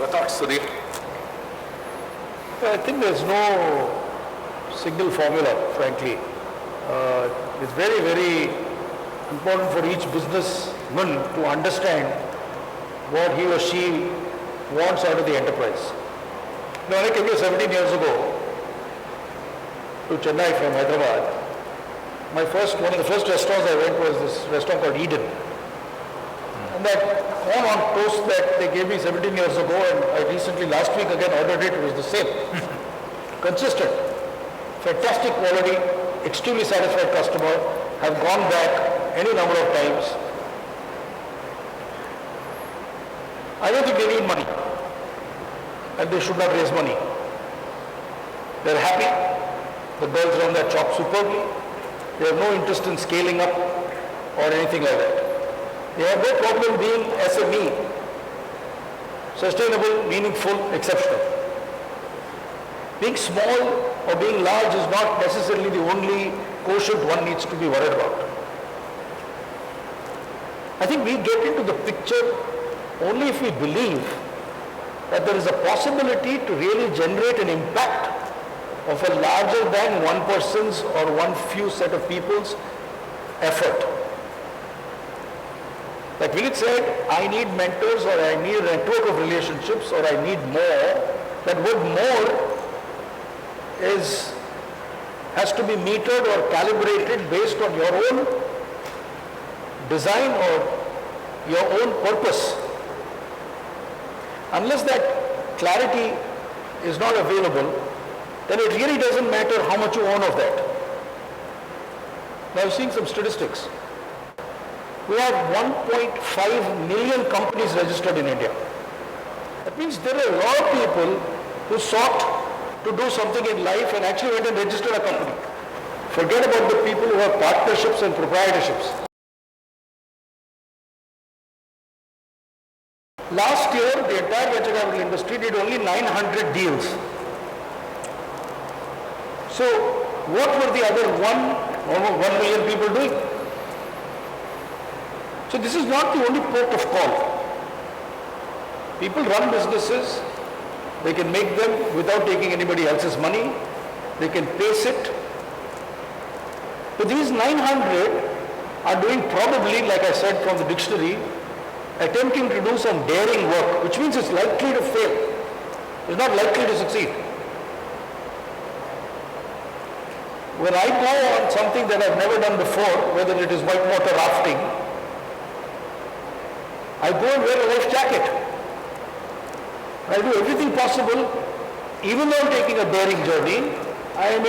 Your thoughts, Sudhir? I think there's no single formula, frankly. It's very, very important for each businessman to understand what he or she wants out of the enterprise. Now, when I came here 17 years ago to Chennai from Hyderabad, one of the first restaurants I went was this restaurant called Eden. And that corn on toast that they gave me 17 years ago, and I recently, last week again ordered it, was the same. Consistent. Fantastic quality, extremely satisfied customer, have gone back any number of times. I don't think they need money, and they should not raise money. They're happy, the girls run their shop superbly, they have no interest in scaling up or anything like that. They have no problem being SME, sustainable, meaningful, exceptional. Being small or being large is not necessarily the only quotient one needs to be worried about. I think we get into the picture only if we believe that there is a possibility to really generate an impact of a larger than one person's or one few set of people's effort. Like Vinit said, I need mentors, or I need a network of relationships, or I need more. That word more has to be metered or calibrated based on your own design or your own purpose. Unless that clarity is not available, then it really doesn't matter how much you own of that. Now I'm seeing some statistics. We have 1.5 million companies registered in India. That means there are a lot of people who sought to do something in life and actually went and registered a company. Forget about the people who have partnerships and proprietorships. Last year, the entire venture capital industry did only 900 deals. So, what were the other 1 million people doing? So this is not the only port of call. People run businesses, they can make them without taking anybody else's money, they can pace it. But these 900 are doing probably, like I said from the dictionary, attempting to do some daring work, which means it's likely to fail. It's not likely to succeed. When I go on something that I've never done before, whether it is whitewater rafting, I go and wear a life jacket. I do everything possible, even though I'm taking a daring journey, I am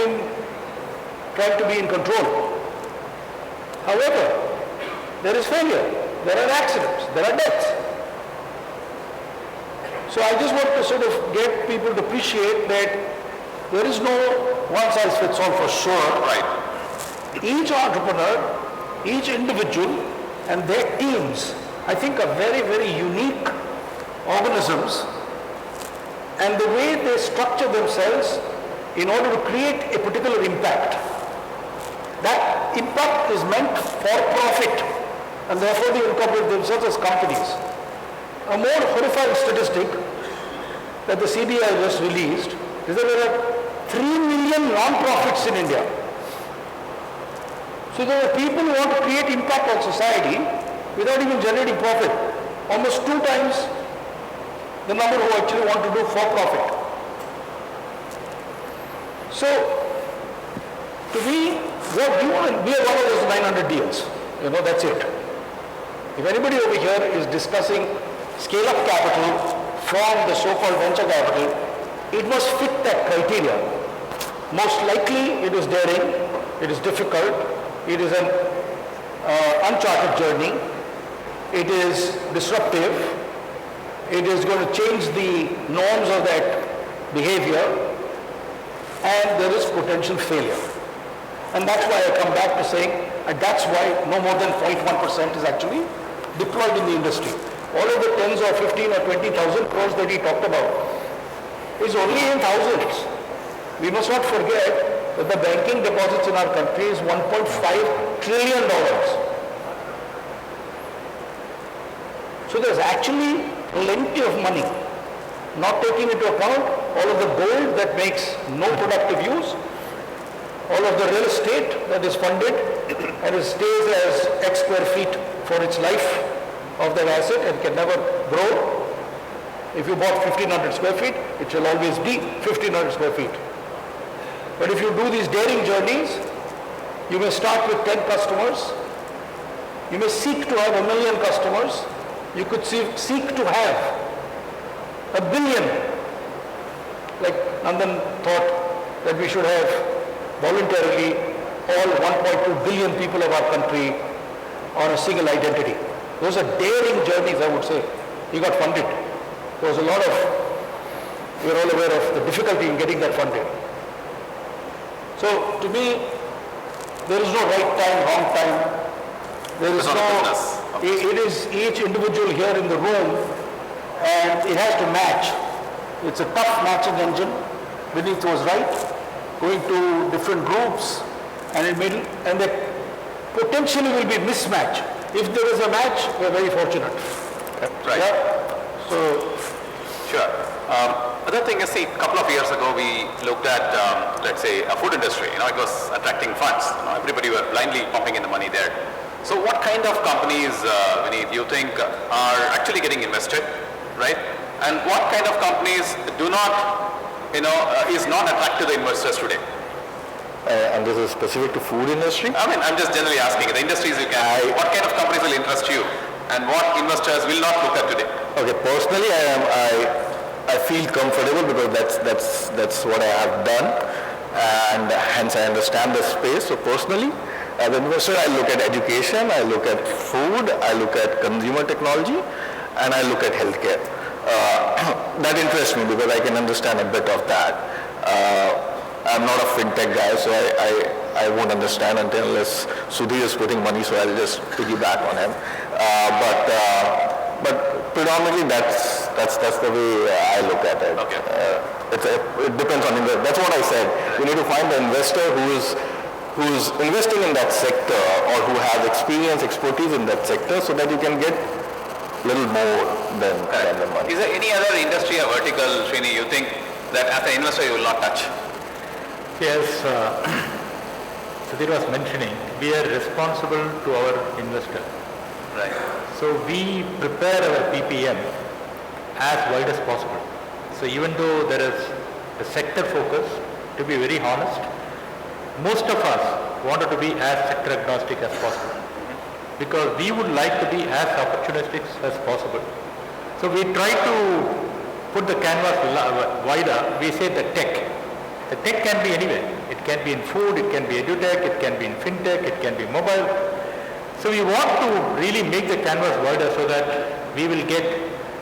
trying to be in control. However, there is failure, there are accidents, there are deaths. So I just want to sort of get people to appreciate that there is no one size fits all for sure. Right. Each entrepreneur, each individual and their teams, I think, are very, very unique organisms, and the way they structure themselves in order to create a particular impact. That impact is meant for profit, and therefore they incorporate themselves as companies. A more horrifying statistic that the CBI just released is that there are 3 million non-profits in India. So there are people who want to create impact on society without even generating profit. Almost 2 times the number who actually want to do for profit. So, to me, what we want, we are one of those 900 deals. That's it. If anybody over here is discussing scale-up capital from the so-called venture capital, it must fit that criteria. Most likely it is daring, it is difficult, it is an uncharted journey, it is disruptive, it is going to change the norms of that behavior, and there is potential failure. And that's why I come back to saying, and that's why no more than 0.1% is actually deployed in the industry. All of the 10s or 15 or 20,000 crores that he talked about is only in thousands. We must not forget that the banking deposits in our country is $1.5 trillion. So there's actually plenty of money not taking into account all of the gold that makes no productive use, all of the real estate that is funded and it stays as X square feet for its life of that asset and can never grow. If you bought 1500 square feet, it shall always be 1500 square feet. But if you do these daring journeys, you may start with 10 customers. You may seek to have 1 million customers. You could seek to have 1 billion. Like Nandan thought that we should have voluntarily all 1.2 billion people of our country on a single identity. Those are daring journeys, I would say. He got funded. There was a lot of, we're all aware of the difficulty in getting that funded. So to me, there is no right time, wrong time. There is no, it is each individual here in the room and it has to match. It's a tough matching engine. Vineet was right, going to different groups and there potentially will be mismatch. If there is a match, we're very fortunate. Right. Yeah? So, sure. Other thing is, see, a couple of years ago we looked at, let's say, a food industry. It was attracting funds. Everybody were blindly pumping in the money there. So, what kind of companies, Vineet, you think are actually getting invested, right? And what kind of companies do not, is not attractive to the investors today? And this is specific to food industry? I mean, I'm just generally asking. The industries you can. What kind of companies will interest you, and what investors will not look at today? Okay, personally, I feel comfortable because that's what I have done, and hence I understand the space. So personally, as an investor, I look at education, I look at food, I look at consumer technology, and I look at healthcare. That interests me because I can understand a bit of that. I'm not a fintech guy, so I won't understand unless Sudhir is putting money, so I'll just piggyback on him. But predominantly that's the way I look at it. Okay. It depends on investor. That's what I said. You need to find the investor who's investing in that sector or who has experience, expertise in that sector, so that you can get a little more than the money. Is there any other industry or vertical, Srini, you think that as an investor you will not touch? Yes, Sudhir was mentioning, we are responsible to our investor. Right. So we prepare our PPM as wide as possible. So even though there is a sector focus, to be very honest, most of us wanted to be as sector agnostic as possible because we would like to be as opportunistic as possible. So we try to put the canvas wider. We say the tech. The tech can be anywhere. It can be in food, it can be edutech, it can be in fintech, it can be mobile. So we want to really make the canvas wider so that we will get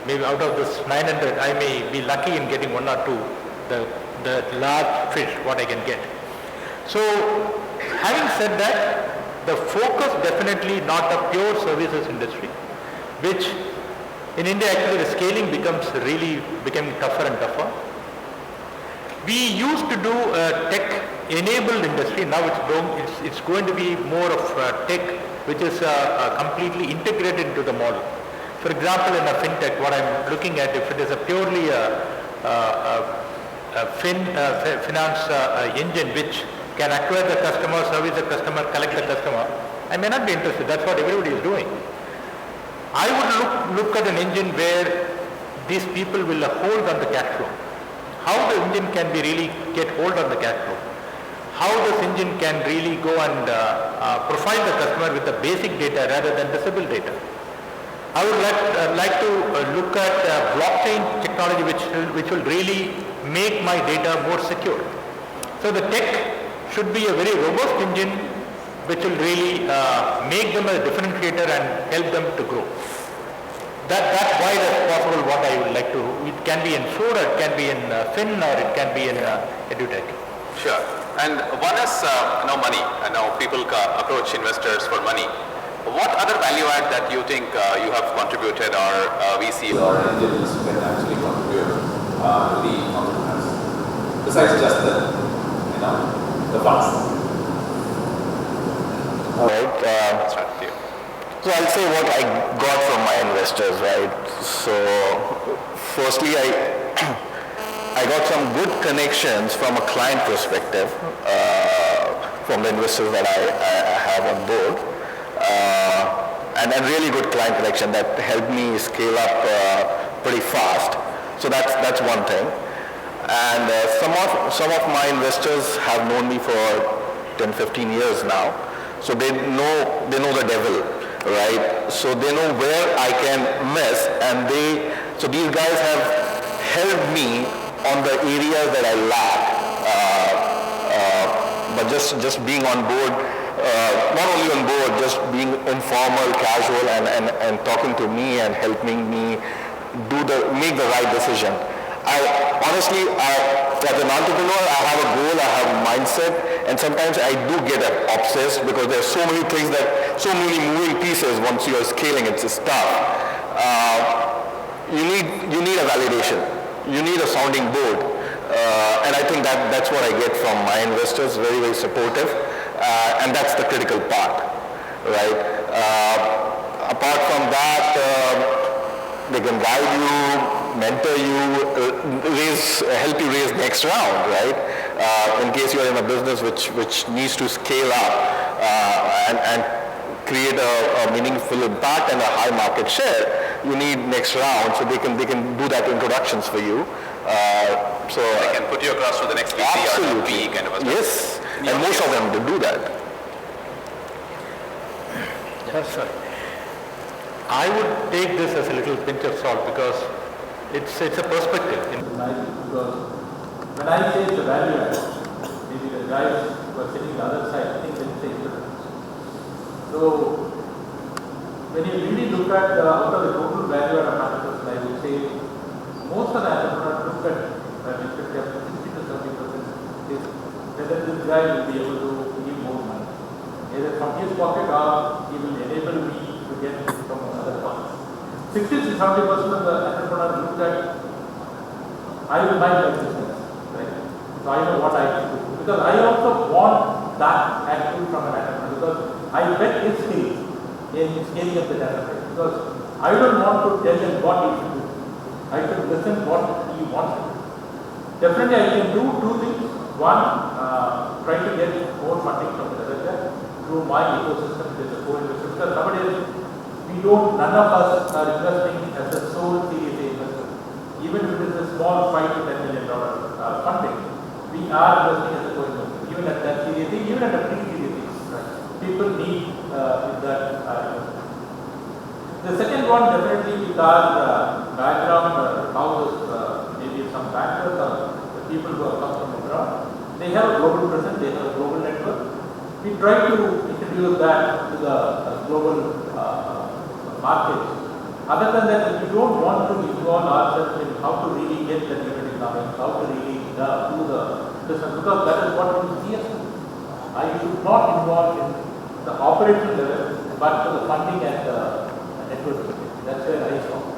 maybe out of this 900, I may be lucky in getting 1 or 2, the large fish, what I can get. So having said that, the focus definitely not a pure services industry, which in India actually the scaling becoming tougher and tougher. We used to do a tech-enabled industry. Now it's going to be more of tech, which is completely integrated into the model. For example, in a fintech, what I'm looking at, if it is a purely finance engine which can acquire the customer, service the customer, collect the customer, I may not be interested. That's what everybody is doing. I would look at an engine where these people will hold on the cash flow. How the engine can be really get hold on the cash flow. How this engine can really go and profile the customer with the basic data rather than visible data. I would like to look at blockchain technology which will really make my data more secure. So the tech should be a very robust engine which will really make them a differentiator and help them to grow. That's why that's possible what I would like to. It can be in food, or it can be in fin, or it can be in edutech. Sure. And one is money. And now people approach investors for money. What other value add that you think you have contributed or VC or angels can actually contribute to the entrepreneurs besides just the funds? All right. That's right. So I'll say what I got from my investors, right? So firstly, I got some good connections from a client perspective from the investors that I have on board, and really good client connection that helped me scale up pretty fast. So that's one thing. And some of my investors have known me for 10, 15 years now, so they know the devil, right? So they know where I can miss, and so these guys have helped me on the areas that I lack. But just being on board, not only on board, just being informal, casual, and talking to me and helping me make the right decision. Honestly, as an entrepreneur, I have a goal, I have a mindset, and sometimes I do get obsessed because there's so many things so many moving pieces once you are scaling, it's tough. You need a validation. You need a sounding board. And I think that's what I get from my investors, very, very supportive. And that's the critical part, right? Apart from that, they can guide you, mentor you, help you raise next round, right? In case you're in a business which needs to scale up and create a meaningful impact and a high market share, you need next round, so they can do that introductions for you. So They can put you across to the next VC or absolutely. PE kind of a stuff. Yes, and most of them do that. Yes, sir. I would take this as a little pinch of salt because it's a perspective. Because when I say it's a value add, maybe the guys who are sitting the other side think it's a difference. So when you really look at out of the total value add of 100%, I would say most of the entrepreneurs look at that it should have 60 to 70% is whether this guy will be able to give more money, either from his pocket or he will enable me to get from another funds. 60 to 70% of the entrepreneurs look at I will buy my business, right? So I know what I can do. Because I also want that attitude from an entrepreneur, because I bet his skills in scaling up the enterprise. Because I don't want to tell him what he should do. I should listen what he wants to do. Definitely I can do two things. One, try to get more funding from the other guy through my ecosystem with the co-investor. Because nowadays, none of us are investing as a sole Series A investor. Even if it is a small $5 to $10 million funding, we are investing as a co-investor. Even at that Series A, even at a pre-Series A, right? People need that investment. The second one, definitely with our background, houses, maybe some bankers or the people who have come from abroad, they have a global presence, they have a global network. We try to introduce that to the global market. Other than that, if you don't want to involve ourselves in how to really get the unit economics, how to really do the business, because that is what you see us do. I should not involve in the operational level, but for the funding and the network. That's where I stop.